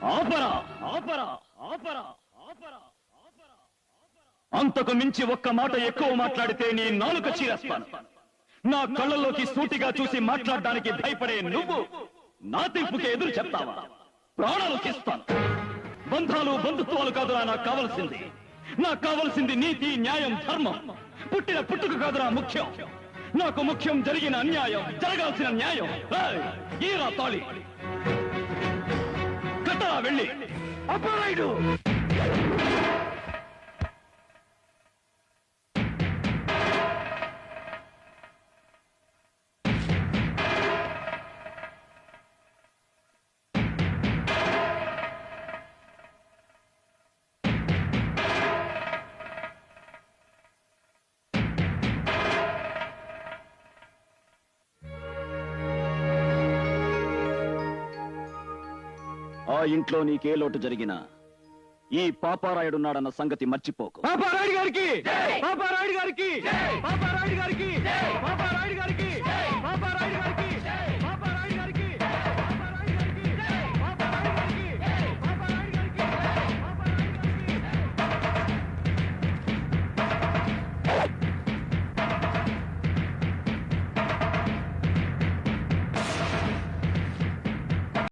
ఆపరా ఆపరా ఆపరా ఆపరా అంతకు మించి ఒక్క మాట ఎక్కువ మాట్లాడితే నీ నాలుక చీరేస్తాను. నా కళ్ళల్లోకి సూటిగా చూసి మాట్లాడడానికి భయపడే నువ్వు నా తీర్పుకి ఎదురు చెప్తావా? ప్రాణాలు తీస్తాను. బంధాలు బంధుత్వాలు కాదురా నాకు కావలసింది. నాకు కావలసింది నీతి, న్యాయం, ధర్మం. పుట్టిన పుట్టుక కాదురా ముఖ్యం. నాకు ముఖ్యం జరిగిన అన్యాయం, జరగాల్సిన న్యాయం. ఈరా తాళి కట్టరా వెళ్ళి. అపరాయుడు ఆ ఇంట్లో నీకే లోటు జరిగినా ఈ పాపారాయుడున్నాడన్న సంగతి మర్చిపోకు. పాపారాయుడు గారికి